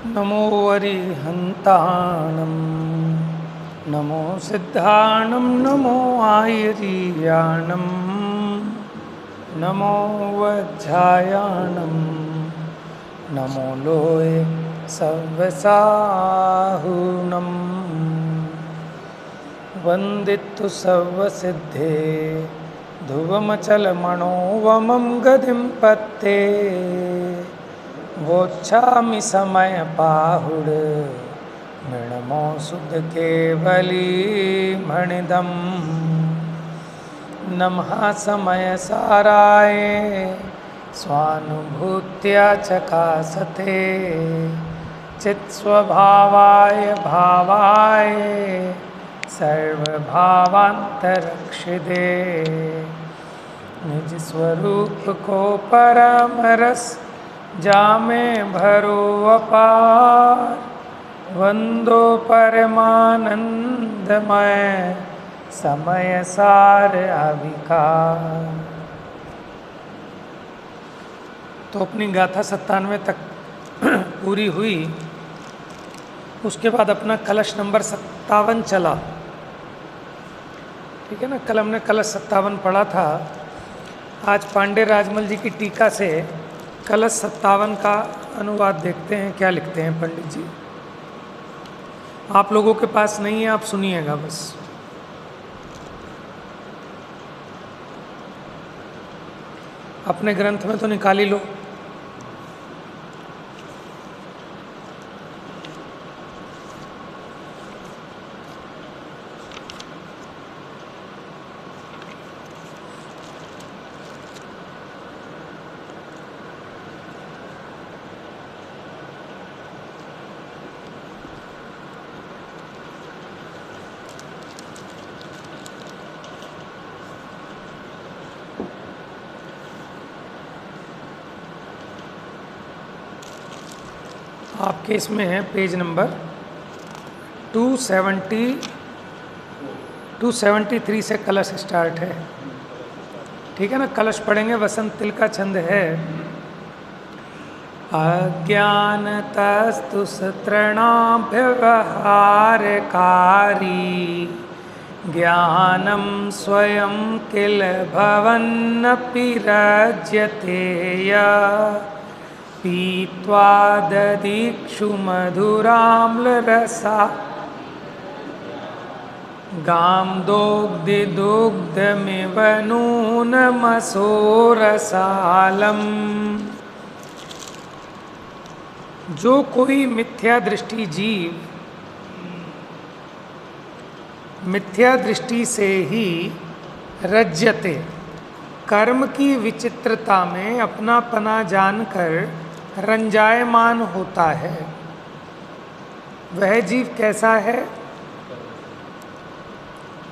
नमो वरिहन्ताणं नमो सिद्धाणं नमो आयर्याणं नमो वज्झायाणं नमो लोये सव्यसाहुनं वन्दितु सर्वसिद्धे ध्रुवमचलमणोवमं गतिं पत्ते वोच्छामि समय पाहुड मृणमो सुध केवली मणिदम नमः समय साराय स्वानुभूत्या चकासते चित्स्वभावाय भावाय सर्वभावांतरक्षिदे निज स्वरूप को परम रस जामे भरो अपार वंदो परमानंदमय समय सार अविकार। तो अपनी गाथा 97 तक पूरी हुई। उसके बाद अपना कलश नंबर 57 चला। ठीक है ना, कल हमने कलश 57 पढ़ा था। आज पांडे राजमल जी की टीका से कलश 57 का अनुवाद देखते हैं, क्या लिखते हैं पंडित जी। आप लोगों के पास नहीं है, आप सुनिएगा बस। अपने ग्रंथ में तो निकाल ही लो। आपके इसमें है पेज नंबर 273 से कलश स्टार्ट है। ठीक है ना, कलश पढ़ेंगे। वसंत तिल का छंद है। अज्ञानतस्तु तृणाभ्यवहारकारी ज्ञानं स्वयं किल भवन्नपि रज्यते पीत्वा ददीक्षु मधुराम्लरसा गां दोग्धमिव नूनमसोरसालम्। जो कोई मिथ्या दृष्टि जीव मिथ्या दृष्टि से ही रज्यते, कर्म की विचित्रता में अपना पना जानकर रंजायमान होता है, वह जीव कैसा है?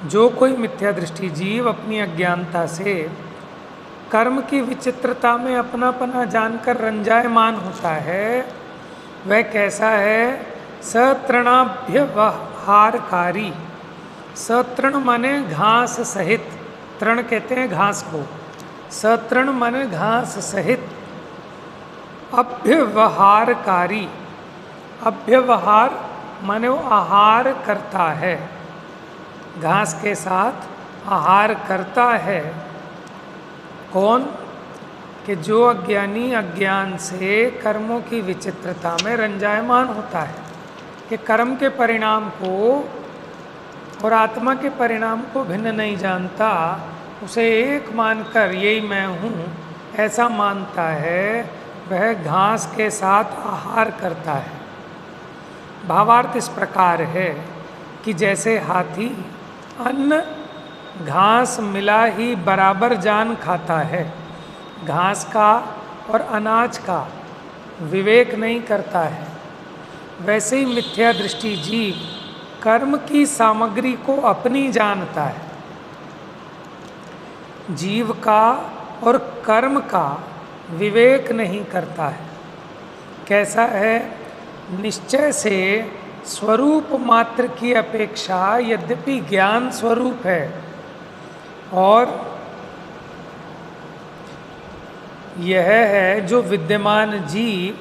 जो कोई मिथ्या दृष्टि जीव अपनी अज्ञानता से कर्म की विचित्रता में अपना पना जानकर रंजायमान होता है, वह कैसा है? सतृणाभ्यवहारकारी। सतृण माने घास सहित, तृण कहते हैं घास को, सतृण माने घास सहित, अभ्यवहारकारी। अभ्यवहार माने वो आहार करता है, घास के साथ आहार करता है। कौन? कि जो अज्ञानी अज्ञान से कर्मों की विचित्रता में रंजायमान होता है, कि कर्म के परिणाम को और आत्मा के परिणाम को भिन्न नहीं जानता, उसे एक मानकर यही मैं हूँ ऐसा मानता है, वह घास के साथ आहार करता है। भावार्थ इस प्रकार है कि जैसे हाथी अन्न घास मिला ही बराबर जान खाता है, घास का और अनाज का विवेक नहीं करता है, वैसे ही मिथ्या दृष्टि जीव कर्म की सामग्री को अपनी जानता है। जीव का और कर्म का विवेक नहीं करता है। कैसा है? निश्चय से स्वरूप मात्र की अपेक्षा यद्यपि ज्ञान स्वरूप है और यह है जो विद्यमान जीव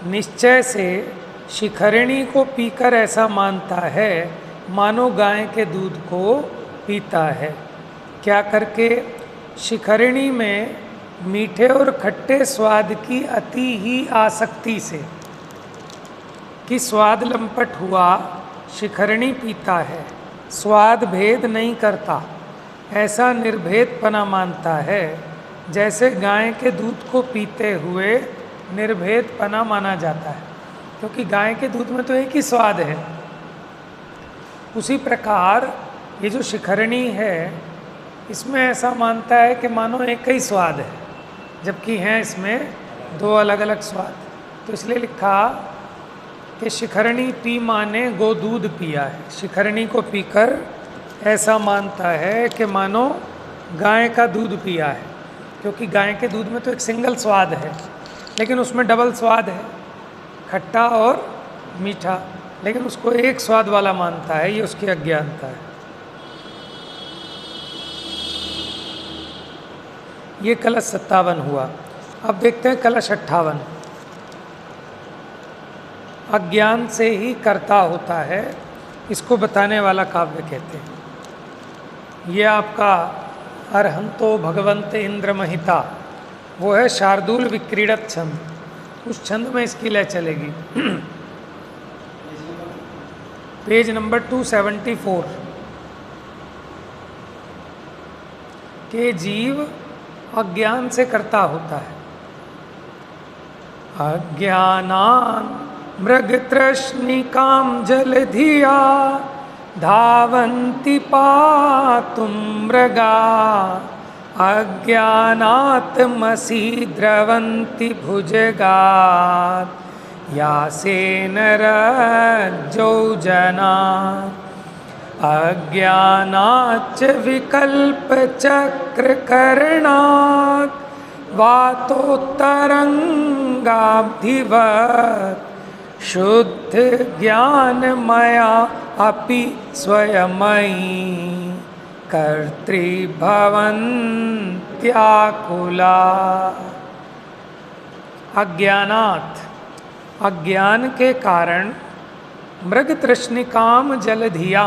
निश्चय से शिखरिणी को पीकर ऐसा मानता है मानो गाय के दूध को पीता है। क्या करके? शिखरिणी में मीठे और खट्टे स्वाद की अति ही आसक्ति से कि स्वाद लंपट हुआ, शिखरिणी पीता है, स्वाद भेद नहीं करता, ऐसा निर्भेदपना मानता है, जैसे गाय के दूध को पीते हुए निर्भेदपना माना जाता है, क्योंकि गाय के दूध में तो एक ही स्वाद है। उसी प्रकार ये जो शिखरिणी है, इसमें ऐसा मानता है कि मानो एक ही स्वाद है, जबकि हैं इसमें दो अलग अलग स्वाद। तो इसलिए लिखा कि शिखरिणी पी माने गो दूध पिया है। शिखरिणी को पीकर ऐसा मानता है कि मानो गाय का दूध पिया है, क्योंकि गाय के दूध में तो एक सिंगल स्वाद है, लेकिन उसमें डबल स्वाद है, खट्टा और मीठा, लेकिन उसको एक स्वाद वाला मानता है। ये उसकी अज्ञानता है। ये कलश 57 हुआ। अब देखते हैं कलश 58। अज्ञान से ही कर्ता होता है, इसको बताने वाला काव्य कहते हैं। ये आपका अरहंतो भगवंत इंद्रमहिता, वो है शार्दूल विक्रीडत छंद। उस छंद में इसकी लय चलेगी। पेज नंबर 274 के जीव अज्ञान से कर्ता होता है। अज्ञानान मृग तृष्णिकाम जलधिया धावन्ति पातुं मृगा अज्ञानात् मसी द्रवन्ति भुजगात् यासेन रज्जौ जना अज्ञानाच्च विकल्पचक्रकरणात् वातोत्तरंगाब्धिवत् शुद्ध ज्ञानमया अपि स्वयमयी कर्तृभवन्त्याकुला। अज्ञानात्, अज्ञान के कारण, मृग तृष्णिकाम जलधिया,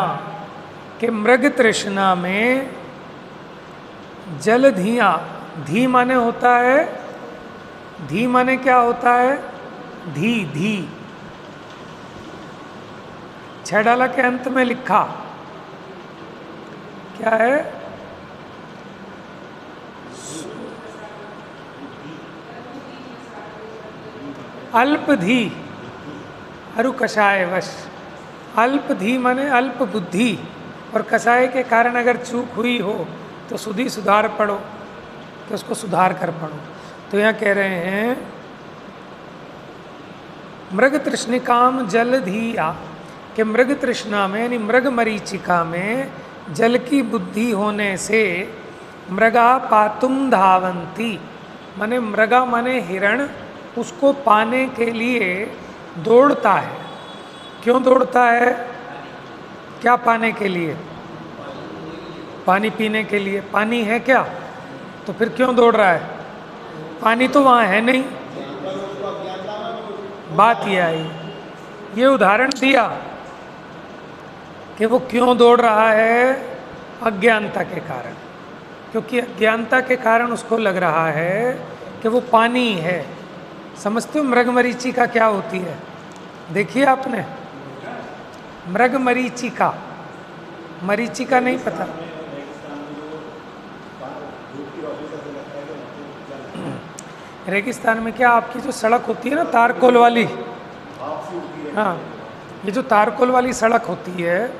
के मृग तृष्णा में जलधिया, धी माने होता है, धी माने क्या होता है? धी, धी। छह डाला के अंत में लिखा क्या है? अल्पधी, अरु कषाय वश। अल्पधी माने अल्प बुद्धि, और कषाय के कारण अगर चूक हुई हो तो सुधी सुधार पढ़ो, तो उसको सुधार कर पढ़ो। तो यहाँ कह रहे हैं मृग तृष्णिकाम जलधिया, कि मृग तृष्णा में यानी मृग मरीचिका में जल की बुद्धि होने से मृगा पातुम धावंती, माने मृगा माने हिरण, उसको पाने के लिए दौड़ता है। क्यों दौड़ता है? क्या पाने के लिए? पानी पीने के लिए। पानी है क्या? तो फिर क्यों दौड़ रहा है? पानी तो वहाँ है नहीं। बात यह आई, ये उदाहरण दिया कि वो क्यों दौड़ रहा है? अज्ञानता के कारण। क्योंकि अज्ञानता के कारण उसको लग रहा है कि वो पानी है। समझते हो मृगमरीचिका क्या होती है? देखिए आपने मृगमरीचिका, मरीचिका नहीं पता? रेगिस्तान में क्या आपकी जो सड़क होती है ना तारकोल वाली, हाँ, ये जो तारकोल वाली सड़क होती है,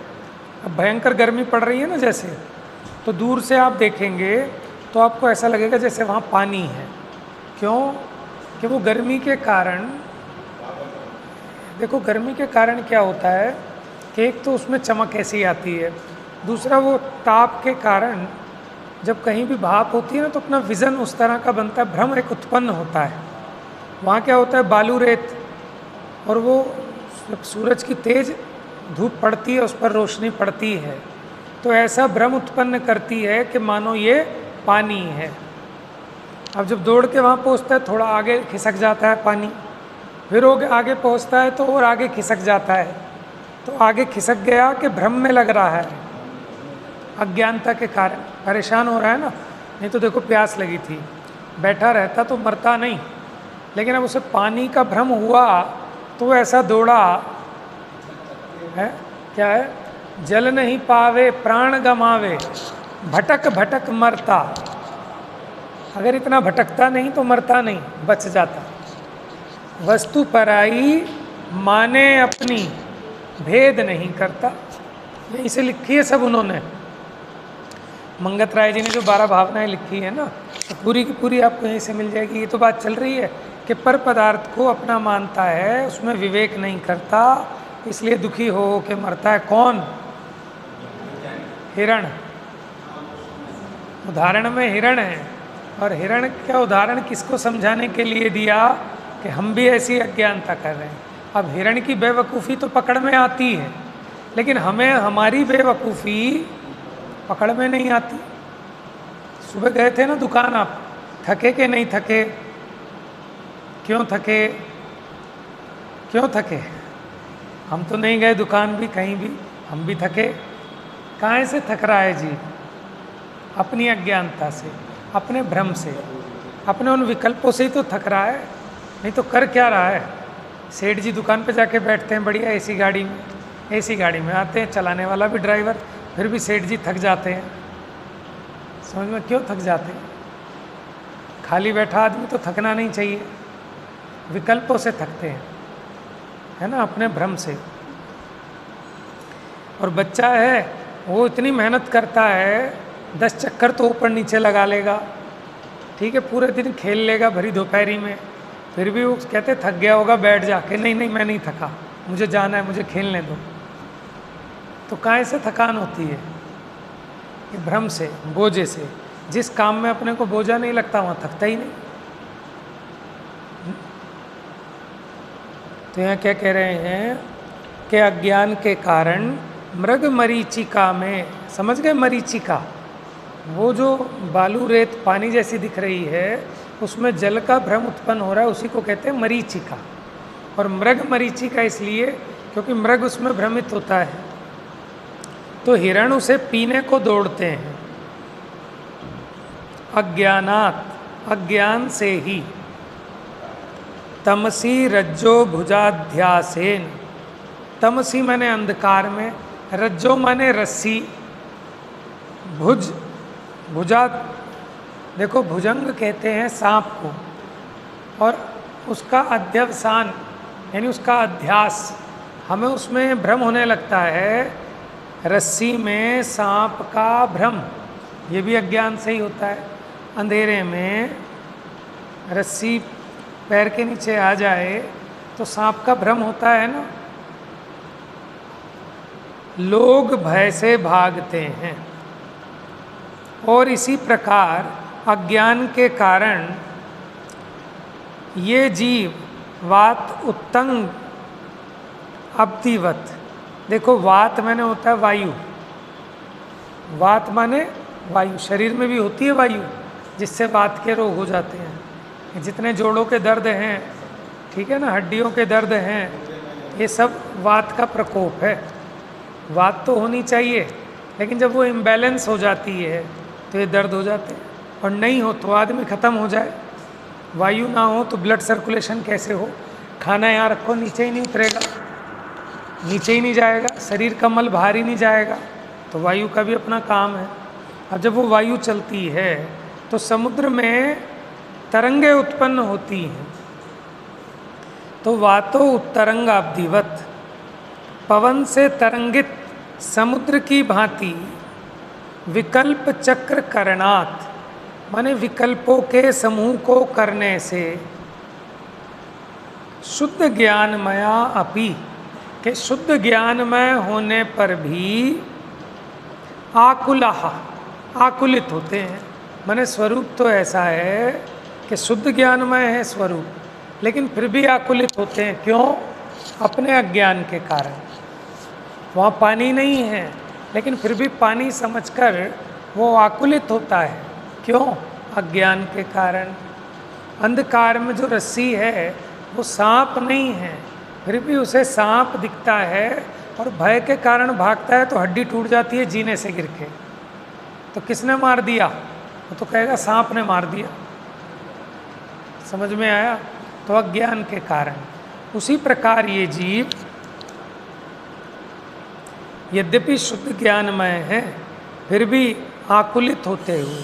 अब भयंकर गर्मी पड़ रही है ना जैसे, तो दूर से आप देखेंगे तो आपको ऐसा लगेगा जैसे वहाँ पानी है। क्यों? कि वो गर्मी के कारण, देखो गर्मी के कारण क्या होता है कि एक तो उसमें चमक ऐसी आती है, दूसरा वो ताप के कारण जब कहीं भी भाप होती है ना तो अपना विज़न उस तरह का बनता है, भ्रम एक उत्पन्न होता है। वहाँ क्या होता है? बालू रेत, और वो जब सूरज की तेज़ धूप पड़ती है उस पर रोशनी पड़ती है तो ऐसा भ्रम उत्पन्न करती है कि मानो ये पानी है। अब जब दौड़ के वहाँ पहुँचता है थोड़ा आगे खिसक जाता है पानी, फिर वो आगे पहुंचता है तो और आगे खिसक जाता है, तो आगे खिसक गया कि भ्रम में लग रहा है, अज्ञानता के कारण परेशान हो रहा है ना। नहीं तो देखो प्यास लगी थी, बैठा रहता तो मरता नहीं, लेकिन अब उसे पानी का भ्रम हुआ तो वो ऐसा दौड़ा है, क्या है, जल नहीं पावे प्राण गमावे, भटक भटक मरता। अगर इतना भटकता नहीं तो मरता नहीं, बच जाता। वस्तु पराई माने अपनी, भेद नहीं करता। यहीं से लिखी है सब उन्होंने। मंगत राय जी ने जो 12 भावनाएं लिखी है ना, तो पूरी की पूरी आपको यहीं से मिल जाएगी। ये तो बात चल रही है कि पर पदार्थ को अपना मानता है, उसमें विवेक नहीं करता, इसलिए दुखी हो के मरता है। कौन? हिरण। उदाहरण में हिरण है, और हिरण का उदाहरण किसको समझाने के लिए दिया कि हम भी ऐसी अज्ञानता कर रहे हैं। अब हिरण की बेवकूफ़ी तो पकड़ में आती है, लेकिन हमें हमारी बेवकूफ़ी पकड़ में नहीं आती। सुबह गए थे ना दुकान, आप थके कि नहीं थके? क्यों थके? क्यों थके? हम तो नहीं गए दुकान भी, कहीं भी, हम भी थके। कहाँ से थक रहा है जी? अपनी अज्ञानता से, अपने भ्रम से, अपने उन विकल्पों से ही तो थक रहा है। नहीं तो कर क्या रहा है? सेठ जी दुकान पे जाके बैठते हैं बढ़िया एसी गाड़ी में, एसी गाड़ी में आते हैं, चलाने वाला भी ड्राइवर, फिर भी सेठ जी थक जाते हैं। समझ में क्यों थक जाते हैं? खाली बैठा आदमी तो थकना नहीं चाहिए, विकल्पों से थकते हैं, है ना, अपने भ्रम से। और बच्चा है वो इतनी मेहनत करता है, 10 चक्कर तो ऊपर नीचे लगा लेगा, ठीक है, पूरे दिन खेल लेगा भरी दोपहरी में, फिर भी वो कहते थक गया होगा, बैठ जाके, नहीं नहीं मैं नहीं थका, मुझे जाना है, मुझे खेलने दो। तो काहे से थकान होती है? ये भ्रम से, बोझे से। जिस काम में अपने को बोझा नहीं लगता वहाँ थकता ही नहीं। तो यहाँ क्या कह रहे हैं कि अज्ञान के कारण मृग मरीचिका में, समझ गए मरीचिका, वो जो बालू रेत पानी जैसी दिख रही है उसमें जल का भ्रम उत्पन्न हो रहा है, उसी को कहते हैं मरीचिका। और मृग मरीचिका इसलिए क्योंकि मृग उसमें भ्रमित होता है, तो हिरण उसे पीने को दौड़ते हैं। अज्ञानात, अज्ञान से ही, तमसी रज्जो भुजाध्यासेन, तमसी माने अंधकार में, रज्जो माने रस्सी, भुज, भुजा देखो भुजंग कहते हैं सांप को, और उसका अध्यवसान यानी उसका अध्यास, हमें उसमें भ्रम होने लगता है, रस्सी में सांप का भ्रम, ये भी अज्ञान से ही होता है। अंधेरे में रस्सी पैर के नीचे आ जाए तो सांप का भ्रम होता है ना। लोग भय से भागते हैं, और इसी प्रकार अज्ञान के कारण ये जीव वात उत्तंग अब्धिवत, देखो वात माने होता है वायु, वात माने वायु, शरीर में भी होती है वायु, जिससे वात के रोग हो जाते हैं। जितने जोड़ों के दर्द हैं, ठीक है ना, हड्डियों के दर्द हैं, ये सब वात का प्रकोप है। वात तो होनी चाहिए, लेकिन जब वो इम्बैलेंस हो जाती है तो ये दर्द हो जाते हैं। और नहीं हो तो आदमी ख़त्म हो जाए। वायु ना हो तो ब्लड सर्कुलेशन कैसे हो? खाना यहाँ रखो नीचे ही नहीं उतरेगा, नीचे ही नहीं जाएगा, शरीर का मल बाहर ही नहीं जाएगा, तो वायु का भी अपना काम है। अब जब वो वायु चलती है तो समुद्र में तरंगे उत्पन्न होती हैं, तो वातो उत्तरंगाब्धिवत, पवन से तरंगित समुद्र की भांति विकल्प चक्र करणात, माने विकल्पों के समूह को करने से, शुद्ध ज्ञानमया अपि, के शुद्ध ज्ञानमय होने पर भी आकुलाह, आकुलित होते हैं। माने स्वरूप तो ऐसा है कि शुद्ध ज्ञानमय है स्वरूप, लेकिन फिर भी आकुलित होते हैं। क्यों? अपने अज्ञान के कारण। वहाँ पानी नहीं है, लेकिन फिर भी पानी समझकर वो आकुलित होता है। क्यों? अज्ञान के कारण। अंधकार में जो रस्सी है वो सांप नहीं है, फिर भी उसे सांप दिखता है और भय के कारण भागता है तो हड्डी टूट जाती है जीने से गिर के। तो किसने मार दिया? वो तो कहेगा सांप ने मार दिया। समझ में आया? तो अज्ञान के कारण। उसी प्रकार ये जीव यद्यपि शुद्ध ज्ञानमय है फिर भी आकुलित होते हुए,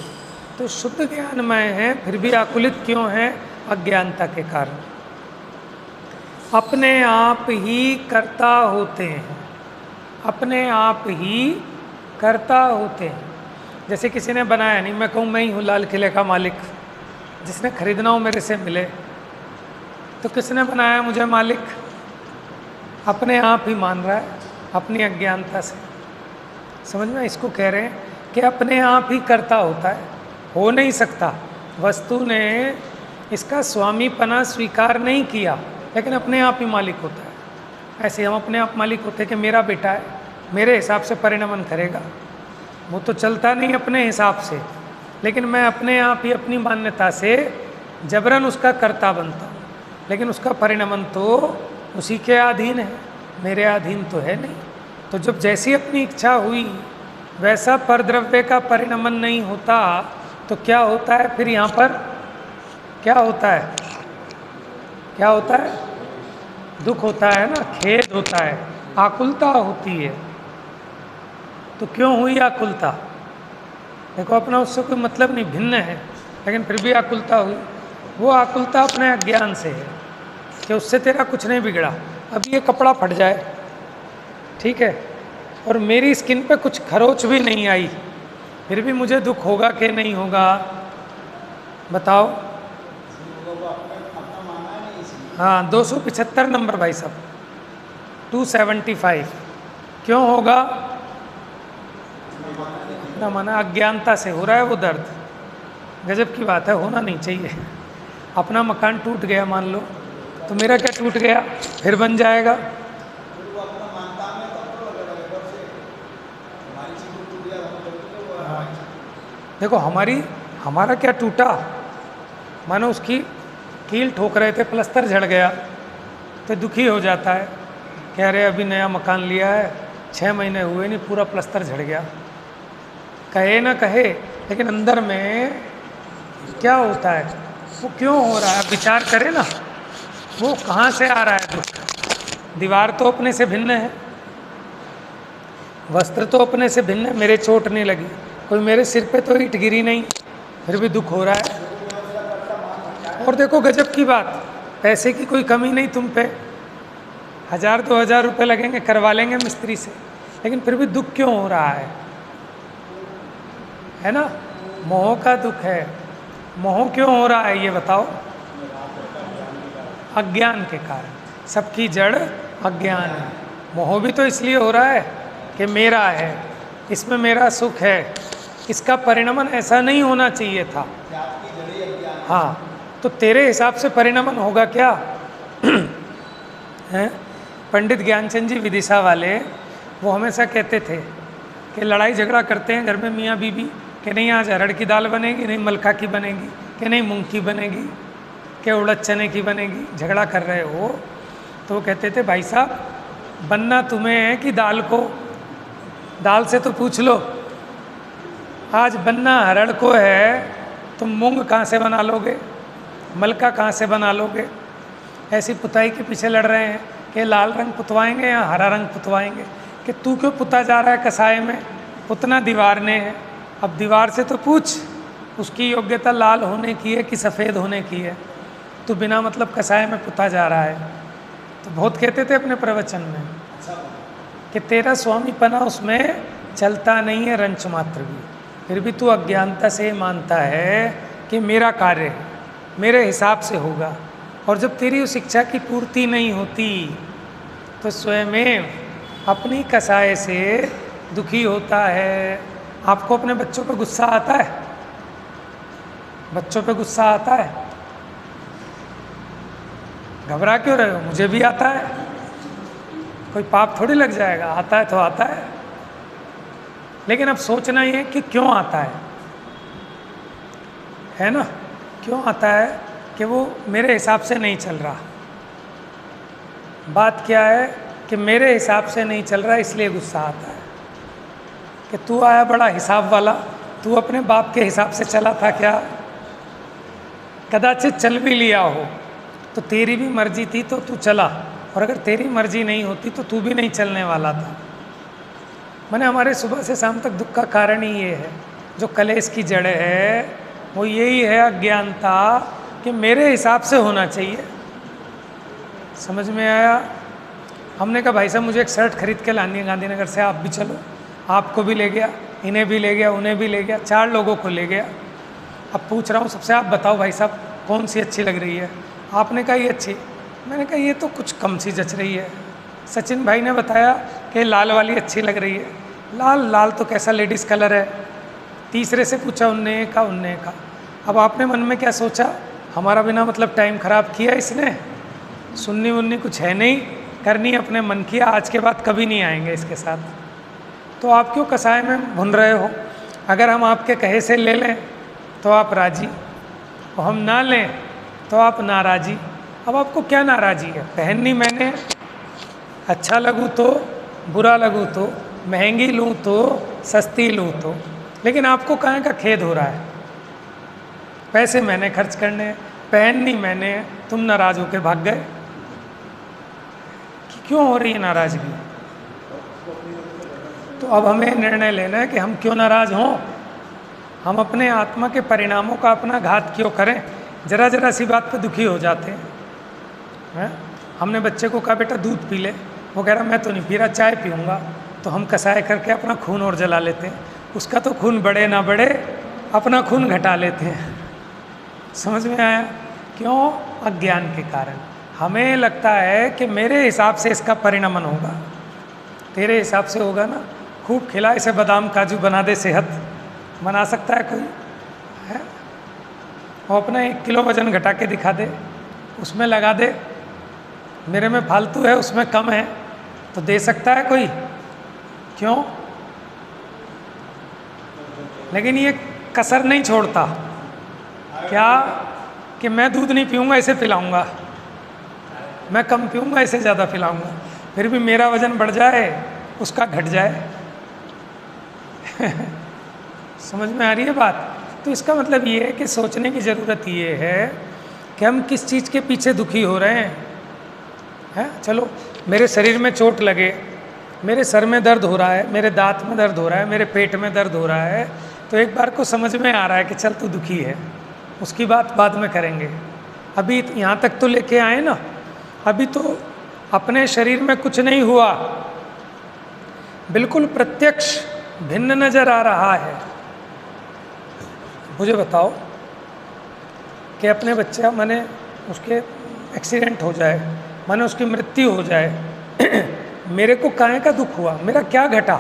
तो शुद्ध ज्ञानमय है फिर भी आकुलित क्यों है? अज्ञानता के कारण। अपने आप ही कर्ता होते हैं, अपने आप ही कर्ता होते हैं। जैसे किसी ने बनाया नहीं, मैं कहूँ मैं ही हूँ लाल किले का मालिक, जिसने खरीदना हो मेरे से मिले, तो किसने बनाया मुझे मालिक? अपने आप ही मान रहा है अपनी अज्ञानता से। समझ में? इसको कह रहे हैं कि अपने आप ही कर्ता होता है, हो नहीं सकता। वस्तु ने इसका स्वामीपना स्वीकार नहीं किया, लेकिन अपने आप ही मालिक होता है। ऐसे हम अपने आप मालिक होते हैं कि मेरा बेटा है, मेरे हिसाब से परिणमन करेगा। वो तो चलता नहीं अपने हिसाब से, लेकिन मैं अपने आप ही अपनी मान्यता से जबरन उसका कर्ता बनता हूँ, लेकिन उसका परिणमन तो उसी के अधीन है, मेरे अधीन तो है नहीं। तो जब जैसी अपनी इच्छा हुई वैसा परद्रव्य का परिणमन नहीं होता, तो क्या होता है फिर यहाँ पर? क्या होता है? क्या होता है? दुख होता है ना, खेद होता है, आकुलता होती है। तो क्यों हुई आकुलता? देखो अपना उससे कोई मतलब नहीं, भिन्न है, लेकिन फिर भी आकुलता हुई। वो आकुलता अपने अज्ञान से है कि उससे तेरा कुछ नहीं बिगड़ा। अब ये कपड़ा फट जाए, ठीक है, और मेरी स्किन पे कुछ खरोच भी नहीं आई, फिर भी मुझे दुख होगा कि नहीं होगा? बताओ। हाँ, 275 नंबर भाई साहब, 275। क्यों होगा? ना माना अज्ञानता से हो रहा है वो दर्द। गजब की बात है, होना नहीं चाहिए। अपना मकान टूट गया मान लो, तो मेरा क्या टूट गया? फिर बन जाएगा। देखो हमारा क्या टूटा? मानो उसकी कील ठोक रहे थे, प्लस्तर झड़ गया, तो दुखी हो जाता है, कह रहे अभी नया मकान लिया है, 6 महीने हुए नहीं, पूरा प्लस्तर झड़ गया। कहे ना कहे, लेकिन अंदर में क्या होता है, वो क्यों हो रहा है? विचार करे ना, वो कहाँ से आ रहा है दुख? दीवार तो अपने से भिन्न है, वस्त्र तो अपने से भिन्न है, मेरे चोट नहीं लगी, कोई मेरे सिर पे तो ईंट गिरी नहीं, फिर भी दुख हो रहा है। और देखो गजब की बात, पैसे की कोई कमी नहीं तुम पे, 1000-2000 रुपये लगेंगे, करवा लेंगे मिस्त्री से, लेकिन फिर भी दुख क्यों हो रहा है ना? मोह का दुख है। मोह क्यों हो रहा है ये बताओ? अज्ञान के कारण। सबकी जड़ अज्ञान है। मोह भी तो इसलिए हो रहा है कि मेरा है, इसमें मेरा सुख है, इसका परिणमन ऐसा नहीं होना चाहिए था। हाँ, तो तेरे हिसाब से परिणमन होगा क्या? हैं? पंडित ज्ञानचंद जी विदिशा वाले, वो हमेशा कहते थे कि लड़ाई झगड़ा करते हैं घर में मियाँ बीबी, कि नहीं आज अरहर की दाल बनेगी, नहीं मलका की बनेगी, कि नहीं मूंग की बनेगी, कि उड़द चने की बनेगी, झगड़ा कर रहे हो। तो वो कहते थे भाई साहब, बनना तुम्हें है कि दाल को? दाल से तो पूछ लो। आज बनना अरहर को है, तुम मूंग कहाँ से बना लोगे, मलका कहाँ से बना लोगे? ऐसी पुताई के पीछे लड़ रहे हैं कि लाल रंग पुतवाएंगे या हरा रंग पुतवाएंगे। कि तू क्यों पुता जा रहा है कसाय में? पुतना दीवार ने है। अब दीवार से तो पूछ, उसकी योग्यता लाल होने की है कि सफ़ेद होने की है? तू बिना मतलब कसाय में पुता जा रहा है। तो बहुत कहते थे अपने प्रवचन में कि तेरा स्वामीपना उसमें चलता नहीं है रंच मात्र भी, फिर भी तू अज्ञानता से मानता है कि मेरा कार्य है, मेरे हिसाब से होगा। और जब तेरी उस इच्छा की पूर्ति नहीं होती तो स्वयं अपनी कसाय से दुखी होता है। आपको अपने बच्चों पे गुस्सा आता है? बच्चों पे गुस्सा आता है? घबरा क्यों रहे हो? मुझे भी आता है, कोई पाप थोड़ी लग जाएगा, आता है तो आता है। लेकिन अब सोचना ये कि क्यों आता है ना? क्यों आता है? कि वो मेरे हिसाब से नहीं चल रहा, बात क्या है कि मेरे हिसाब से नहीं चल रहा इसलिए गुस्सा आता है कि तू आया बड़ा हिसाब वाला, तू अपने बाप के हिसाब से चला था क्या? कदाचित चल भी लिया हो तो तेरी भी मर्जी थी तो तू चला, और अगर तेरी मर्जी नहीं होती तो तू भी नहीं चलने वाला था। मैंने हमारे सुबह से शाम तक दुख का कारण ही ये है, जो कलेश की जड़ है वो यही है अज्ञानता कि मेरे हिसाब से होना चाहिए। समझ में आया? हमने कहा भाई साहब मुझे एक शर्ट खरीद के लानी है गांधीनगर से, आप भी चलो। आपको भी ले गया, इन्हें भी ले गया, उन्हें भी ले गया, 4 लोगों को ले गया। अब पूछ रहा हूँ सबसे, आप बताओ भाई साहब कौन सी अच्छी लग रही है? आपने कहा ये अच्छी, मैंने कहा ये तो कुछ कम सी जच रही है। सचिन भाई ने बताया कि लाल वाली अच्छी लग रही है। लाल तो कैसा लेडीज़ कलर है। तीसरे से पूछा उनने का। अब आपने मन में क्या सोचा? हमारा बिना मतलब टाइम ख़राब किया इसने, सुननी वुन्नी कुछ है नहीं, करनी अपने मन की, आज के बाद कभी नहीं आएंगे इसके साथ। तो आप क्यों कसाय में भुन रहे हो? अगर हम आपके कहे से ले लें तो आप राजी, और हम ना लें तो आप नाराज़ी। अब आपको क्या नाराज़ी है? पहननी मैंने, अच्छा लगूँ तो, बुरा लगूँ तो, महंगी लूँ तो, सस्ती लूँ तो, लेकिन आपको कहाँ का खेद हो रहा है? पैसे मैंने खर्च करने, पहननी मैंने, तुम नाराज़ होकर भाग गए। क्यों हो रही है नाराज़गी? तो अब हमें निर्णय लेना है कि हम क्यों नाराज़ हों। हम अपने आत्मा के परिणामों का अपना घात क्यों करें? जरा सी बात पे दुखी हो जाते हैं। हमने बच्चे को कहा बेटा दूध पी ले, वो कह रहा मैं तो नहीं पी रहा, चाय पीऊँगा। तो हम कसाय करके अपना खून और जला लेते हैं। उसका तो खून बढ़े ना बढ़े, अपना खून घटा लेते हैं। समझ में आया? क्यों? अज्ञान के कारण। हमें लगता है कि मेरे हिसाब से इसका परिणमन होगा। तेरे हिसाब से होगा ना? खूब खिला इसे बादाम काजू बना दे, सेहत बना सकता है कोई? है? वो अपना 1 किलो वजन घटा के दिखा दे, उसमें लगा दे, मेरे में फालतू है उसमें कम है, तो दे सकता है कोई? क्यों? लेकिन ये कसर नहीं छोड़ता क्या कि मैं दूध नहीं पीऊँगा इसे पिलाऊँगा, मैं कम पीऊँगा इसे ज़्यादा पिलाऊँगा, फिर भी मेरा वज़न बढ़ जाए उसका घट जाए। समझ में आ रही है बात? तो इसका मतलब ये है कि सोचने की ज़रूरत ये है कि हम किस चीज़ के पीछे दुखी हो रहे हैं। चलो मेरे शरीर में चोट लगे, मेरे सर में दर्द हो रहा है, मेरे दांत में दर्द हो रहा है, मेरे पेट में दर्द हो रहा है, तो एक बार को समझ में आ रहा है कि चल तू दुखी है, उसकी बात बाद में करेंगे। अभी यहाँ तक तो लेके आए ना, अभी तो अपने शरीर में कुछ नहीं हुआ, बिल्कुल प्रत्यक्ष भिन्न नज़र आ रहा है। मुझे बताओ कि अपने बच्चा माने उसके एक्सीडेंट हो जाए, माने उसकी मृत्यु हो जाए, मेरे को काहे का दुख हुआ, मेरा क्या घटा,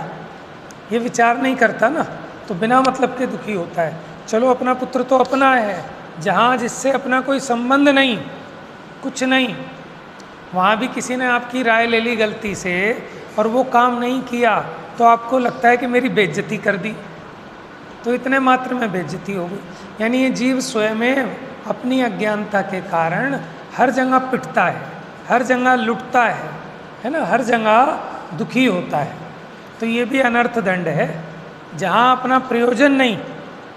ये विचार नहीं करता ना, तो बिना मतलब के दुखी होता है। चलो अपना पुत्र तो अपना है, जहाँ जिससे अपना कोई संबंध नहीं, कुछ नहीं, वहाँ भी किसी ने आपकी राय ले ली गलती से और वो काम नहीं किया, तो आपको लगता है कि मेरी बेइज्जती कर दी, तो इतने मात्र में बेइज्जती हो गई। यानी ये जीव स्वयं अपनी अज्ञानता के कारण हर जगह पिटता है, हर जगह लुटता है ना, हर जगह दुखी होता है। तो ये भी अनर्थ दंड है। जहाँ अपना प्रयोजन नहीं,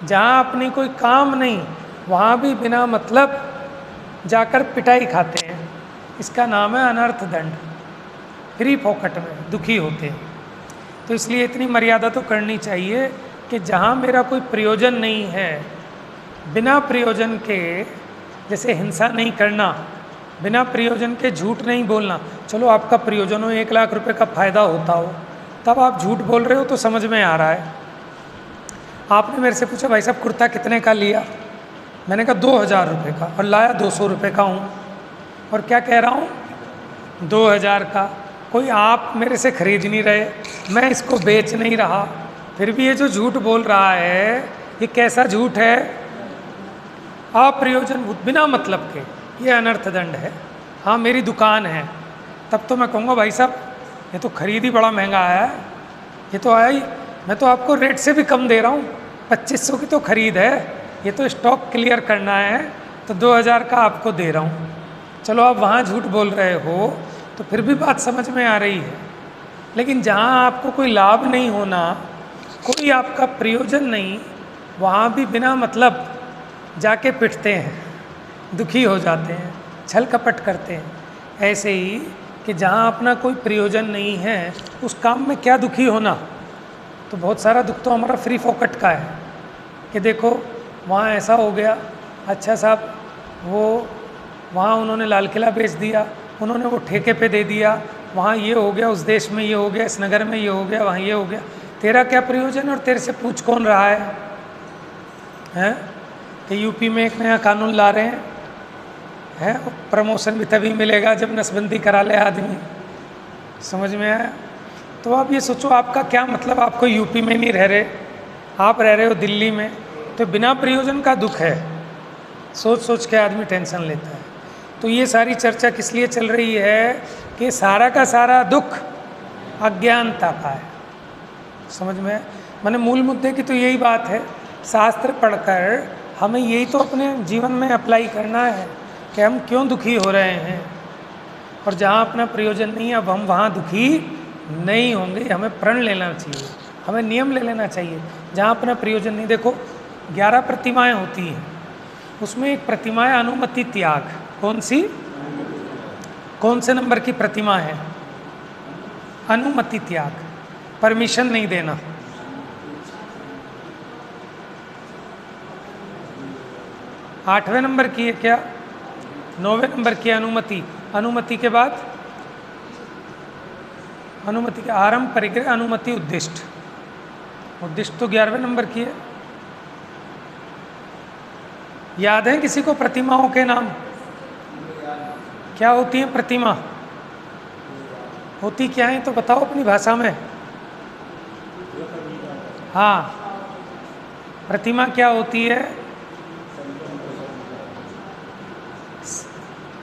जहाँ अपनी कोई काम नहीं, वहाँ भी बिना मतलब जाकर पिटाई खाते हैं। इसका नाम है अनर्थ दंड। फ्री पॉकेट में दुखी होते हैं। तो इसलिए इतनी मर्यादा तो करनी चाहिए कि जहाँ मेरा कोई प्रयोजन नहीं है, बिना प्रयोजन के, जैसे हिंसा नहीं करना, बिना प्रयोजन के झूठ नहीं बोलना। चलो आपका प्रयोजन हो 1 लाख रुपए का फ़ायदा होता हो, तब आप झूठ बोल रहे हो तो समझ में आ रहा है। आपने मेरे से पूछा भाई साहब कुर्ता कितने का लिया, मैंने कहा 2000 रुपये का, और लाया 200 रुपये का हूँ, और क्या कह रहा हूँ 2000 का। कोई आप मेरे से खरीद नहीं रहे, मैं इसको बेच नहीं रहा, फिर भी ये जो झूठ बोल रहा है ये कैसा झूठ है? अप्रयोजन, बिना मतलब के, ये अनर्थ दंड है। हाँ मेरी दुकान है, तब तो मैं कहूँगा भाई साहब ये तो खरीद ही बड़ा महंगा आया है, ये तो आया ही, मैं तो आपको रेट से भी कम दे रहा हूँ, 2500 की तो खरीद है, ये तो स्टॉक क्लियर करना है, तो 2000 का आपको दे रहा हूँ। चलो आप वहाँ झूठ बोल रहे हो, तो फिर भी बात समझ में आ रही है। लेकिन जहाँ आपको कोई लाभ नहीं होना, कोई आपका प्रयोजन नहीं, वहाँ भी बिना मतलब जाके पिटते हैं, दुखी हो जाते हैं, छल कपट करते हैं। ऐसे ही कि जहाँ अपना कोई प्रयोजन नहीं है उस काम में क्या दुखी होना। तो बहुत सारा दुख तो हमारा फ्री फोकट का है कि देखो वहाँ ऐसा हो गया, अच्छा साहब वो वहाँ उन्होंने लाल किला बेच दिया, उन्होंने वो ठेके पे दे दिया, वहाँ ये हो गया, उस देश में ये हो गया, इस नगर में ये हो गया, वहाँ ये हो गया। तेरा क्या प्रयोजन और तेरे से पूछ कौन रहा है? कि यूपी में एक नया कानून ला रहे हैं, प्रमोशन भी तभी मिलेगा जब नसबंदी करा ले आदमी। समझ में आया? तो आप ये सोचो आपका क्या मतलब, आपको यूपी में नहीं रह रहे, आप रह रहे हो दिल्ली में, तो बिना प्रयोजन का दुख है। सोच सोच के आदमी टेंशन लेता है। तो ये सारी चर्चा किस लिए चल रही है कि सारा का सारा दुख अज्ञानता का है। समझ में? माने मूल मुद्दे की तो यही बात है। शास्त्र पढ़कर हमें यही तो अपने जीवन में अप्लाई करना है कि हम क्यों दुखी हो रहे हैं, और जहाँ अपना प्रयोजन नहीं है अब हम वहाँ दुखी नहीं होंगे। हमें प्रण लेना चाहिए, हमें नियम ले लेना चाहिए। जहाँ अपना प्रयोजन नहीं, देखो 11 प्रतिमाएं होती हैं, उसमें एक प्रतिमा है अनुमति त्याग। कौन सी? कौन से नंबर की प्रतिमा है? अनुमति त्याग, परमिशन नहीं देना। आठवें नंबर की है क्या? 9वें नंबर की अनुमति। अनुमति के बाद अनुमति के आरंभ, परिग्रह, अनुमति, उद्दिष्ट। उद्दिष्ट तो 11वें नंबर की है। याद है किसी को प्रतिमाओं के नाम? क्या होती है प्रतिमा? होती क्या है तो बताओ अपनी भाषा में। हाँ, प्रतिमा क्या होती है?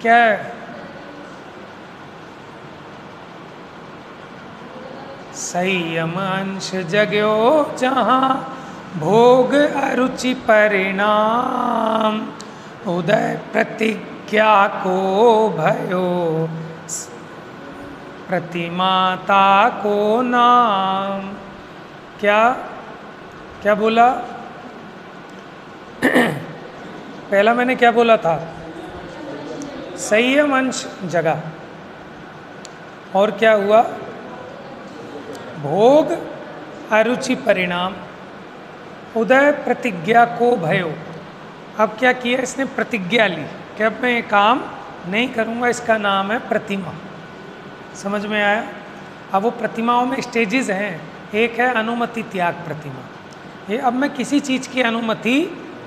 क्या है? संयम अंश जग्यो जहाँ भोग अरुचि परिणाम, उदय प्रतिज्ञा को भयो प्रतिमाता को नाम। क्या क्या बोला? पहला मैंने क्या बोला था? संयम अंश जगा, और क्या हुआ? भोग अरुचि परिणाम, उदय प्रतिज्ञा को भयो। अब क्या किया इसने? प्रतिज्ञा ली कि अब मैं ये काम नहीं करूँगा, इसका नाम है प्रतिमा। समझ में आया? अब वो प्रतिमाओं में स्टेजेस हैं। एक है अनुमति त्याग प्रतिमा। ये अब मैं किसी चीज़ की अनुमति,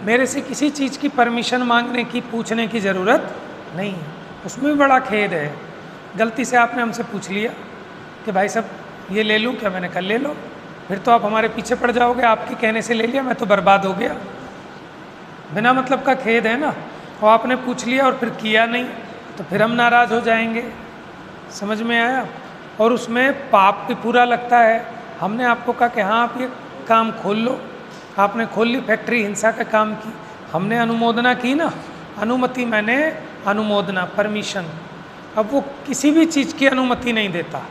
मेरे से किसी चीज़ की परमिशन मांगने की, पूछने की ज़रूरत नहीं है। उसमें भी बड़ा खेद है, गलती से आपने हमसे पूछ लिया कि भाई साहब ये ले लूँ क्या? मैंने कहा ले लो, फिर तो आप हमारे पीछे पड़ जाओगे, आपके कहने से ले लिया, मैं तो बर्बाद हो गया। बिना मतलब का खेद है ना। और आपने पूछ लिया और फिर किया नहीं, तो फिर हम नाराज़ हो जाएंगे। समझ में आया? और उसमें पाप भी पूरा लगता है। हमने आपको कहा कि हाँ आप ये काम खोल लो, आपने खोल ली फैक्ट्री, हिंसा का काम की, हमने अनुमोदना की ना। अनुमति मैंने अनुमोदना, परमिशन। अब वो किसी भी चीज़ की अनुमति नहीं देता।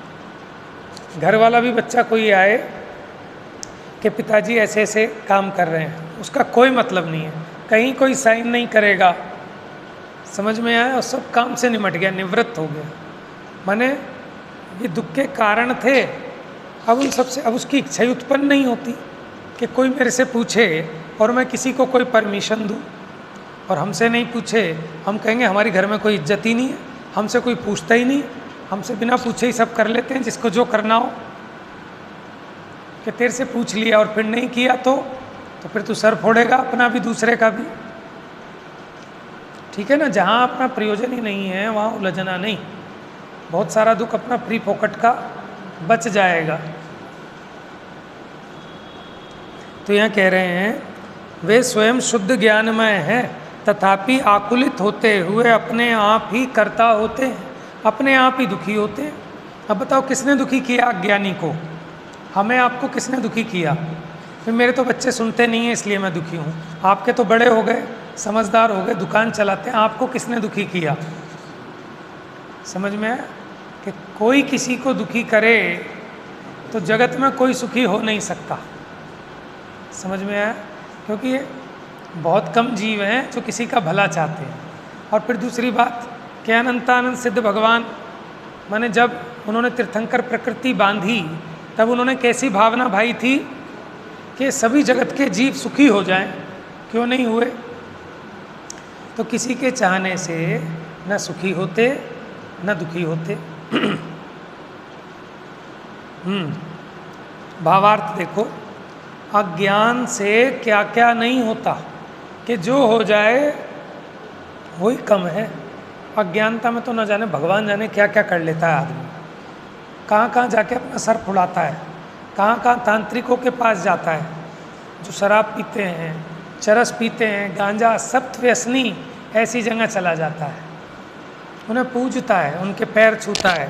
घर वाला भी बच्चा कोई आए कि पिताजी ऐसे ऐसे काम कर रहे हैं, उसका कोई मतलब नहीं है, कहीं कोई साइन नहीं करेगा। समझ में आया? और सब काम से निमट गया, निवृत्त हो गया। माने ये दुख के कारण थे, अब उन सबसे अब उसकी इच्छा ही उत्पन्न नहीं होती कि कोई मेरे से पूछे और मैं किसी को कोई परमिशन दूँ। और हमसे नहीं पूछे, हम कहेंगे हमारी घर में कोई इज्जत ही नहीं है, हमसे कोई पूछता ही नहीं, हमसे बिना पूछे ही सब कर लेते हैं जिसको जो करना हो। कि तेरे से पूछ लिया और फिर नहीं किया तो फिर तू सर फोड़ेगा अपना भी, दूसरे का भी। ठीक है ना? जहाँ अपना प्रयोजन ही नहीं है वहाँ उलझना नहीं। बहुत सारा दुख अपना फ्री फोकट का बच जाएगा। तो यहाँ कह रहे हैं वे स्वयं शुद्ध ज्ञानमय हैं, तथापि आकुलित होते हुए अपने आप ही कर्ता होते हैं, अपने आप ही दुखी होते हैं। अब बताओ किसने दुखी किया अज्ञानी को? हमें आपको किसने दुखी किया? फिर मेरे तो बच्चे सुनते नहीं हैं इसलिए मैं दुखी हूँ, आपके तो बड़े हो गए, समझदार हो गए, दुकान चलाते हैं, आपको किसने दुखी किया? समझ में आया? कि कोई किसी को दुखी करे तो जगत में कोई सुखी हो नहीं सकता। समझ में आया? क्योंकि बहुत कम जीव हैं जो किसी का भला चाहते हैं। और फिर दूसरी बात कि अनंतानंद सिद्ध भगवान, माने जब उन्होंने तीर्थंकर प्रकृति बांधी तब उन्होंने कैसी भावना भाई थी कि सभी जगत के जीव सुखी हो जाएं, क्यों नहीं हुए? तो किसी के चाहने से न सुखी होते न दुखी होते। भावार्थ देखो, अज्ञान से क्या क्या नहीं होता कि जो हो जाए वही कम है। अज्ञानता में तो न जाने भगवान जाने क्या क्या कर लेता है आदमी, कहाँ कहाँ जाके अपना सर फुलाता है, कहाँ कहाँ तांत्रिकों के पास जाता है, जो शराब पीते हैं, चरस पीते हैं, गांजा, सप्त व्यसनी, ऐसी जगह चला जाता है, उन्हें पूजता है, उनके पैर छूता है।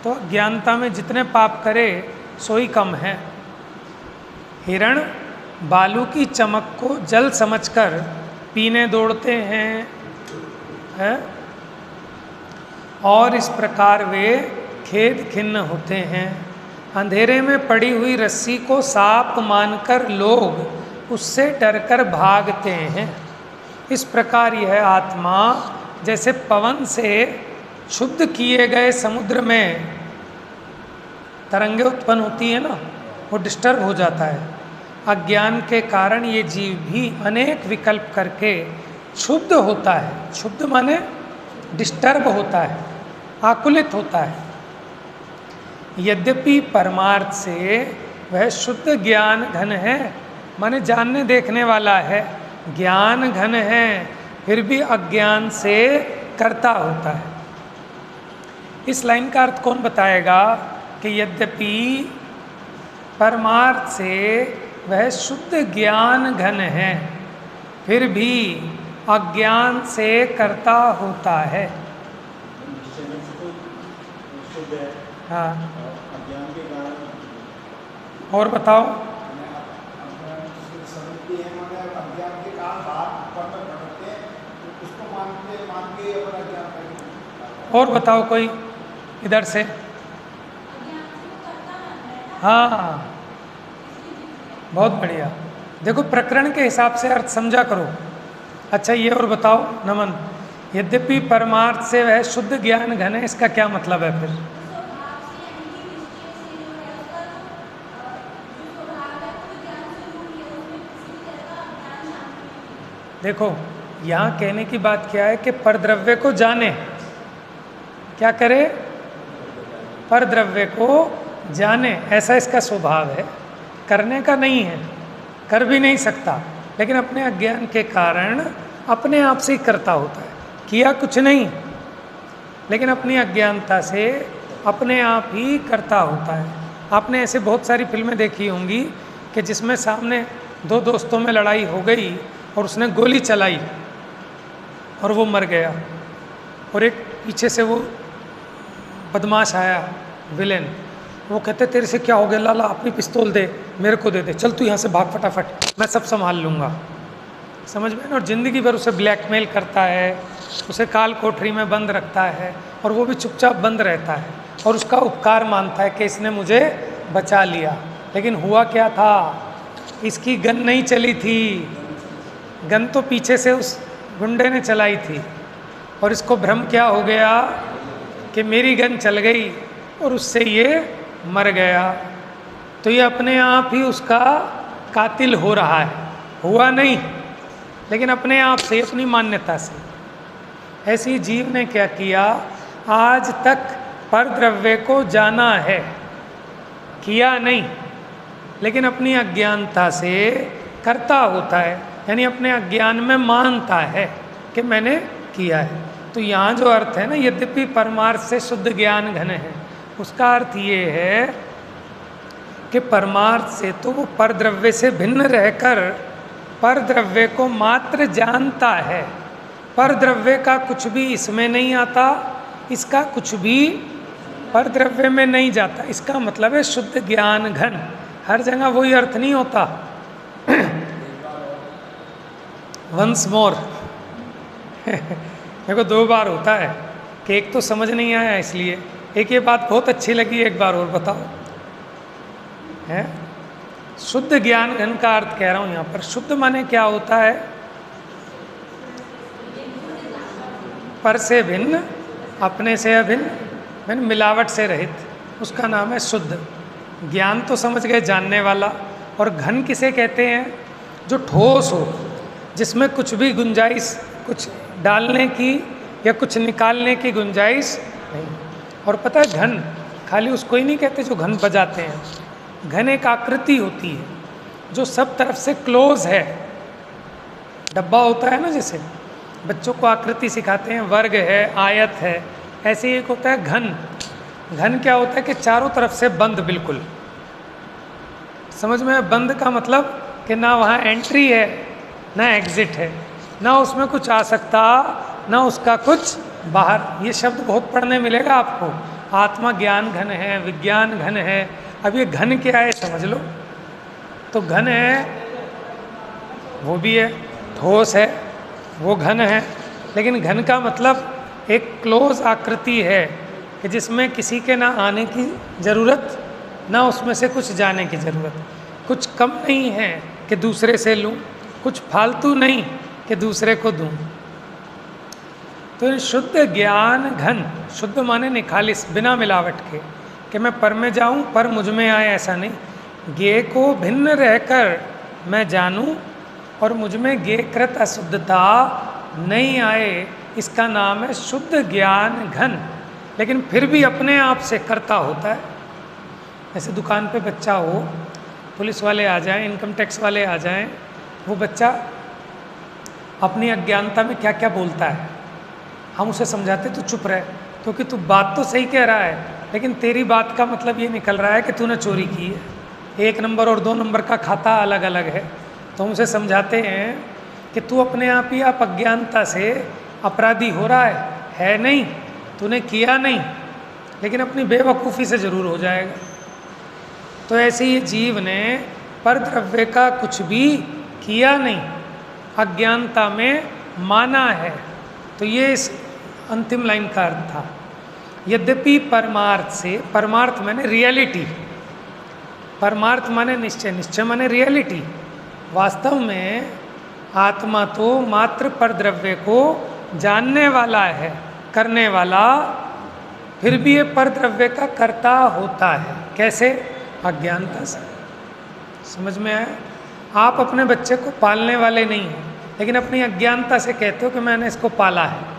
तो अज्ञानता में जितने पाप करे सोई कम है। हिरण बालू की चमक को जल समझकर पीने दौड़ते हैं, और इस प्रकार वे खेद खिन्न होते हैं। अंधेरे में पड़ी हुई रस्सी को सांप मानकर लोग उससे डरकर भागते हैं। इस प्रकार यह आत्मा जैसे पवन से क्षुब्ध किए गए समुद्र में तरंगे उत्पन्न होती है ना, वो डिस्टर्ब हो जाता है। अज्ञान के कारण ये जीव भी अनेक विकल्प करके क्षुब्ध होता है। क्षुब्ध माने डिस्टर्ब होता है, आकुलित होता है। यद्यपि परमार्थ से वह शुद्ध ज्ञान घन है, माने जानने देखने वाला है, ज्ञान घन है, फिर भी अज्ञान से करता होता है। इस लाइन का अर्थ कौन बताएगा कि यद्यपि परमार्थ से वह शुद्ध ज्ञान घन है, फिर भी अज्ञान से करता होता है। हाँ, और बताओ। और बताओ कोई इधर से। हाँ, बहुत बढ़िया। देखो प्रकरण के हिसाब से अर्थ समझा करो। अच्छा ये और बताओ नमन, यद्यपि परमार्थ से वह शुद्ध ज्ञान घन है, इसका क्या मतलब है फिर? देखो यहाँ कहने की बात क्या है कि परद्रव्य को जाने, क्या करे? परद्रव्य को जाने, ऐसा इसका स्वभाव है। करने का नहीं है, कर भी नहीं सकता, लेकिन अपने अज्ञान के कारण अपने आप से ही करता होता है। किया कुछ नहीं, लेकिन अपनी अज्ञानता से अपने आप ही करता होता है। आपने ऐसे बहुत सारी फिल्में देखी होंगी कि जिसमें सामने दो दोस्तों में लड़ाई हो गई और उसने गोली चलाई और वो मर गया, और एक पीछे से वो बदमाश आया, विलेन, वो कहते तेरे से क्या हो गया लाला, अपनी पिस्तौल दे, मेरे को दे दे, चल तू यहाँ से भाग फटाफट, मैं सब संभाल लूँगा। समझ में? और ज़िंदगी भर उसे ब्लैकमेल करता है, उसे काल कोठरी में बंद रखता है, और वो भी चुपचाप बंद रहता है और उसका उपकार मानता है कि इसने मुझे बचा लिया। लेकिन हुआ क्या था? इसकी गन नहीं चली थी, गन तो पीछे से उस गुंडे ने चलाई थी, और इसको भ्रम क्या हो गया कि मेरी गन चल गई और उससे ये मर गया। तो ये अपने आप ही उसका कातिल हो रहा है, हुआ नहीं, लेकिन अपने आप से, अपनी मान्यता से। ऐसी जीव ने क्या किया? आज तक परद्रव्य को जाना है, किया नहीं, लेकिन अपनी अज्ञानता से करता होता है, यानी अपने अज्ञान में मानता है कि मैंने किया है। तो यहाँ जो अर्थ है ना, यद्यपि परमार्थ से शुद्ध ज्ञान घन है, उसका अर्थ ये है कि परमार्थ से तो वो परद्रव्य से भिन्न रहकर परद्रव्य को मात्र जानता है। परद्रव्य का कुछ भी इसमें नहीं आता, इसका कुछ भी परद्रव्य में नहीं जाता। इसका मतलब है शुद्ध ज्ञान घन। हर जगह वही अर्थ नहीं होता। वंस मोर देखो 2 बार होता है कि एक तो समझ नहीं आया इसलिए, एक ये बात बहुत अच्छी लगी, एक बार और बताओ। है शुद्ध ज्ञान घन का अर्थ कह रहा हूँ यहाँ पर। शुद्ध माने क्या होता है? पर से भिन्न, अपने से अभिन्न, मैंने मिलावट से रहित, उसका नाम है शुद्ध। ज्ञान तो समझ गए, जानने वाला। और घन किसे कहते हैं? जो ठोस हो, जिसमें कुछ भी गुंजाइश, कुछ डालने की या कुछ निकालने की गुंजाइश नहीं। और पता है, घन खाली उसको ही नहीं कहते जो घन बजाते हैं। घन एक आकृति होती है जो सब तरफ से क्लोज है। डब्बा होता है ना, जैसे बच्चों को आकृति सिखाते हैं, वर्ग है, आयत है, ऐसे ही एक होता है घन। घन क्या होता है कि चारों तरफ से बंद, बिल्कुल। समझ में? बंद का मतलब कि ना वहाँ एंट्री है ना एग्जिट है, ना उसमें कुछ आ सकता ना उसका कुछ बाहर। ये शब्द बहुत पढ़ने मिलेगा आपको। आत्मा ज्ञान घन है, विज्ञान घन है। अब ये घन क्या है समझ लो। तो घन है, वो भी है, ठोस है, वो घन है। लेकिन घन का मतलब एक क्लोज आकृति है कि जिसमें किसी के ना आने की ज़रूरत, ना उसमें से कुछ जाने की ज़रूरत। कुछ कम नहीं है कि दूसरे से लूँ, कुछ फालतू नहीं कि दूसरे को दूँ। तो शुद्ध ज्ञान घन, शुद्ध माने निखालिस, बिना मिलावट के, कि मैं पर में जाऊँ पर मुझ में आए, ऐसा नहीं। ज्ञेय को भिन्न रहकर मैं जानूँ और मुझ में ज्ञेयकृत अशुद्धता नहीं आए, इसका नाम है शुद्ध ज्ञान घन। लेकिन फिर भी अपने आप से करता होता है। जैसे दुकान पे बच्चा हो, पुलिस वाले आ जाएं, इनकम टैक्स वाले आ जाएं, वो बच्चा अपनी अज्ञानता में क्या क्या बोलता है, हम उसे समझाते तू चुप रहे, क्योंकि तू बात तो सही कह रहा है, लेकिन तेरी बात का मतलब ये निकल रहा है कि तूने चोरी की है। 1 नंबर और 2 नंबर का खाता अलग अलग है। तो हम उसे समझाते हैं कि तू अपने आप ही आप अज्ञानता से अपराधी हो रहा है नहीं, तूने किया नहीं, लेकिन अपनी बेवकूफ़ी से ज़रूर हो जाएगा। तो ऐसे ही जीव ने पर द्रव्य का कुछ भी किया नहीं, अज्ञानता में माना है। तो ये इस अंतिम लाइन का अर्थ था। यद्यपि परमार्थ से, परमार्थ माने रियलिटी, परमार्थ माने निश्चय, निश्चय माने रियलिटी। वास्तव में आत्मा तो मात्र पर द्रव्य को जानने वाला है, करने वाला, फिर भी ये पर द्रव्य का कर्ता होता है। कैसे? अज्ञानता से। समझ में आया? आप अपने बच्चे को पालने वाले नहीं हैं, लेकिन अपनी अज्ञानता से कहते हो कि मैंने इसको पाला है।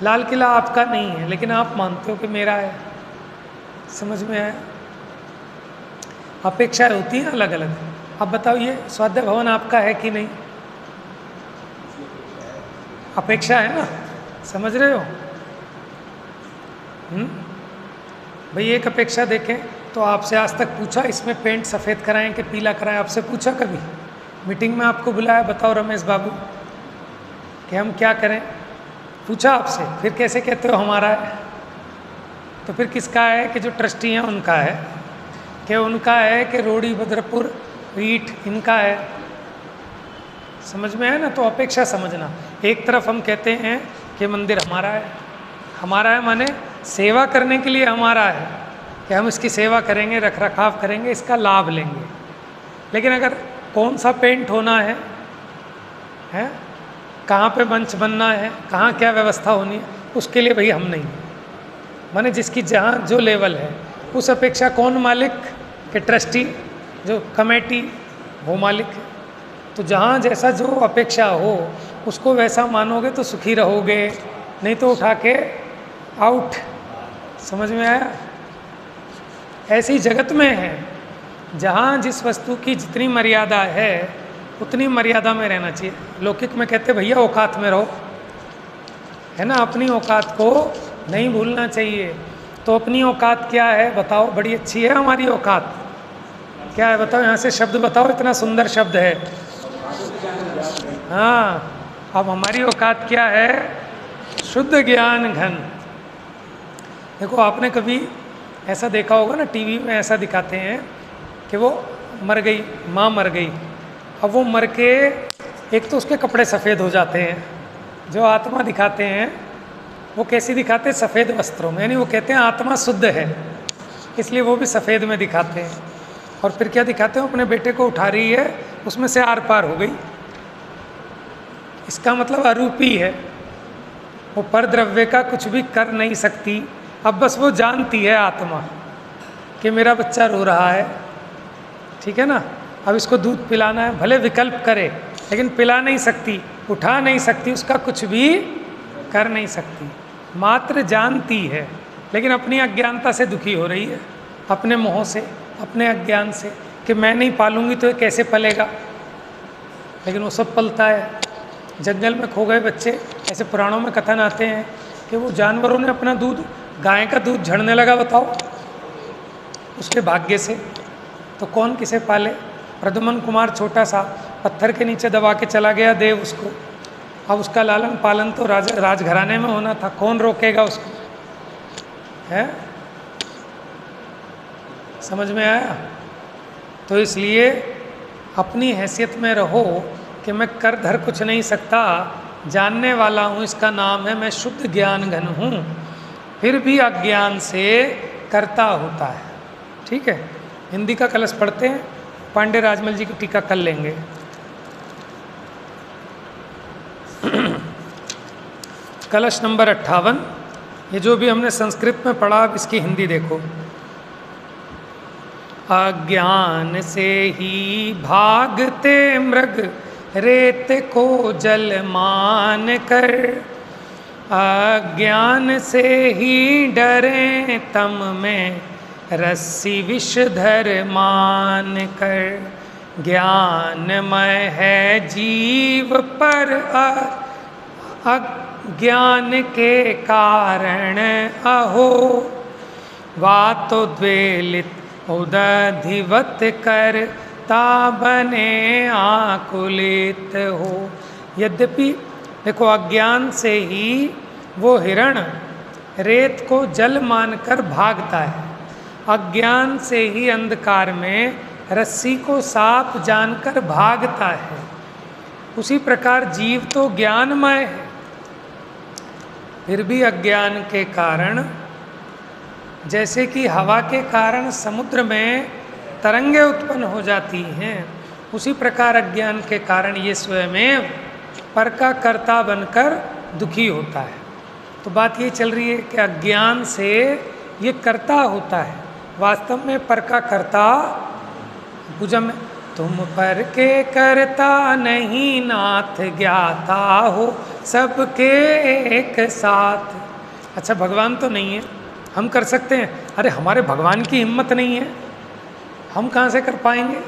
लाल किला आपका नहीं है, लेकिन आप मानते हो कि मेरा है। समझ में आया? अपेक्षाएं होती हैं अलग अलग। अब बताओ, ये स्वाध्याय भवन आपका है कि नहीं? अपेक्षा है ना, समझ रहे हो? भाई एक अपेक्षा देखें तो आपसे आज तक पूछा इसमें पेंट सफ़ेद कराएं कि पीला कराएं? आपसे पूछा कभी? मीटिंग में आपको बुलाया, बताओ रमेश बाबू कि हम क्या करें? पूछा आपसे, फिर कैसे कहते हो हमारा है? तो फिर किसका है? कि जो ट्रस्टी हैं उनका है, कि उनका है, कि रोड़ी बद्रपुर ईट इनका है। समझ में है ना? तो अपेक्षा समझना। एक तरफ हम कहते हैं कि मंदिर हमारा है, हमारा है माने सेवा करने के लिए हमारा है, कि हम इसकी सेवा करेंगे, रख रखाव करेंगे, इसका लाभ लेंगे। लेकिन अगर कौन सा पेंट होना है, कहाँ पे मंच बनना है, कहाँ क्या व्यवस्था होनी है, उसके लिए भाई हम नहीं। माने जिसकी जहाँ जो लेवल है, उस अपेक्षा कौन मालिक? कि ट्रस्टी, जो कमेटी, वो मालिक है। तो जहाँ जैसा जो अपेक्षा हो उसको वैसा मानोगे तो सुखी रहोगे, नहीं तो उठा के आउट। समझ में आया? ऐसी जगत में है जहाँ जिस वस्तु की जितनी मर्यादा है उतनी मर्यादा में रहना चाहिए। लौकिक में कहते भैया औकात में रहो, है ना? अपनी औकात को नहीं भूलना चाहिए। तो अपनी औकात क्या है बताओ? बड़ी अच्छी है हमारी औकात। क्या है बताओ? यहाँ से शब्द बताओ, इतना सुंदर शब्द है। हाँ, अब हमारी औकात क्या है? शुद्ध ज्ञान घन। देखो, आपने कभी ऐसा देखा होगा ना, टीवी में ऐसा दिखाते हैं कि वो मर गई, माँ मर गई। अब वो मर के एक तो उसके कपड़े सफ़ेद हो जाते हैं, जो आत्मा दिखाते हैं वो कैसी दिखाते हैं? सफ़ेद वस्त्रों में, यानी वो कहते हैं आत्मा शुद्ध है, इसलिए वो भी सफ़ेद में दिखाते हैं। और फिर क्या दिखाते हैं? अपने बेटे को उठा रही है, उसमें से आर पार हो गई, इसका मतलब अरूपी है, वो परद्रव्य का कुछ भी कर नहीं सकती। अब बस वो जानती है आत्मा कि मेरा बच्चा रो रहा है, ठीक है ना, अब इसको दूध पिलाना है, भले विकल्प करे लेकिन पिला नहीं सकती, उठा नहीं सकती, उसका कुछ भी कर नहीं सकती, मात्र जानती है। लेकिन अपनी अज्ञानता से दुखी हो रही है, अपने मोह से, अपने अज्ञान से, कि मैं नहीं पालूंगी तो ये कैसे पलेगा। लेकिन वो सब पलता है। जंगल में खो गए बच्चे, ऐसे पुराणों में कथन आते हैं कि वो जानवरों ने अपना दूध, गाय का दूध झड़ने लगा, बताओ, उसके भाग्य से, तो कौन किसे पाले। प्रद्युम्न कुमार छोटा सा पत्थर के नीचे दबा के चला गया देव उसको, अब उसका लालन पालन तो राजघराने में होना था, कौन रोकेगा उसको, है? समझ में आया? तो इसलिए अपनी हैसियत में रहो कि मैं कर धर कुछ नहीं सकता, जानने वाला हूँ, इसका नाम है मैं शुद्ध ज्ञान घन हूँ, फिर भी अज्ञान से करता होता है। ठीक है, हिंदी का कलश पढ़ते हैं, पांडे राजमल जी की टीका कर लेंगे। कलश नंबर 58, ये जो भी हमने संस्कृत में पढ़ा, अब इसकी हिंदी देखो। अज्ञान से ही भागते मृग रेत को जल मान कर, अज्ञान से ही डरे तम में रस्सी विषधर मान कर, ज्ञानमय है जीव पर अज्ञान के कारण अहो, वातो द्वेलित उदधिवत कर ता बने आकुलित हो। यद्यपि देखो, अज्ञान से ही वो हिरण रेत को जल मानकर भागता है, अज्ञान से ही अंधकार में रस्सी को सांप जानकर भागता है, उसी प्रकार जीव तो ज्ञानमय है, फिर भी अज्ञान के कारण, जैसे कि हवा के कारण समुद्र में तरंगे उत्पन्न हो जाती हैं, उसी प्रकार अज्ञान के कारण ये स्वयं पर का कर्ता बनकर दुखी होता है। तो बात ये चल रही है कि अज्ञान से ये कर्ता होता है, वास्तव में पर का कर्ता पूजा में तुम पर के करता नहीं नाथ ज्ञाता हो सबके एक साथ। अच्छा, भगवान तो नहीं है, हम कर सकते हैं? अरे हमारे भगवान की हिम्मत नहीं है, हम कहाँ से कर पाएंगे?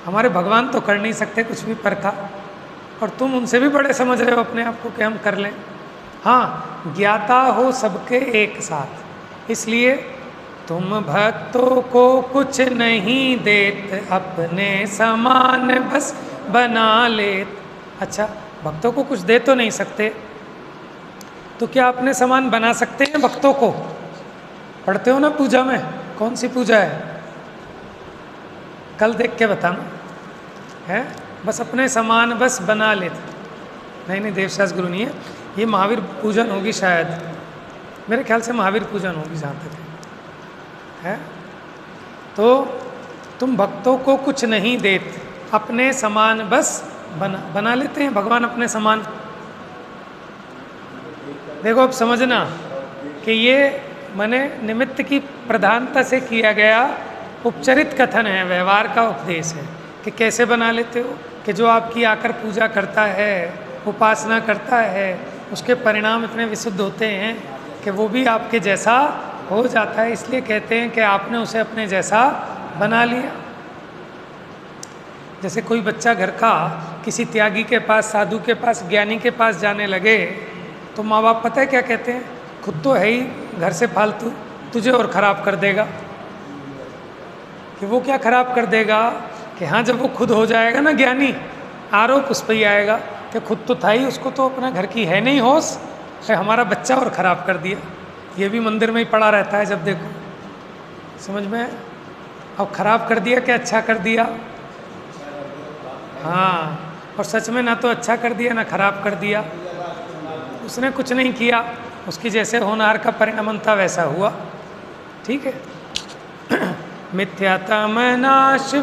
हमारे भगवान तो कर नहीं सकते कुछ भी पर का, और तुम उनसे भी बड़े समझ रहे हो अपने आप को कि हम कर लें। हाँ, ज्ञाता हो सबके एक साथ, इसलिए तुम भक्तों को कुछ नहीं देत, अपने समान बस बना लेत। अच्छा, भक्तों को कुछ दे तो नहीं सकते, तो क्या अपने समान बना सकते हैं भक्तों को? पढ़ते हो ना पूजा में, कौन सी पूजा है, कल देख के बताना है। बस अपने समान बस बना लेते। नहीं, देवशास गुरु नहीं है, ये महावीर पूजन होगी शायद, मेरे ख्याल से महावीर पूजन होगी जहाँ तक है। तो तुम भक्तों को कुछ नहीं देते, अपने समान बस बना लेते हैं भगवान अपने समान। देखो अब समझना कि ये माने निमित्त की प्रधानता से किया गया उपचरित कथन है, व्यवहार का उपदेश है कि कैसे बना लेते हो, कि जो आपकी आकर पूजा करता है, उपासना करता है, उसके परिणाम इतने विशुद्ध होते हैं कि वो भी आपके जैसा हो जाता है। इसलिए कहते हैं कि आपने उसे अपने जैसा बना लिया। जैसे कोई बच्चा घर का किसी त्यागी के पास, साधु के पास, ज्ञानी के पास जाने लगे, तो माँ बाप पता है क्या कहते हैं? खुद तो है ही घर से फालतू, तुझे और ख़राब कर देगा। कि वो क्या ख़राब कर देगा? कि हाँ, जब वो खुद हो जाएगा ना ज्ञानी, आरोप उस पर ही आएगा कि खुद तो था ही, उसको तो अपना घर की है नहीं होश, है हमारा बच्चा और ख़राब कर दिया। ये भी मंदिर में ही पड़ा रहता है जब देखो, समझ में? अब ख़राब कर दिया कि अच्छा कर दिया? हाँ, और सच में ना तो अच्छा कर दिया ना ख़राब कर दिया, उसने कुछ नहीं किया, उसकी जैसे होनहार का परिणाम था वैसा हुआ। ठीक है। मिथ्यातम नाश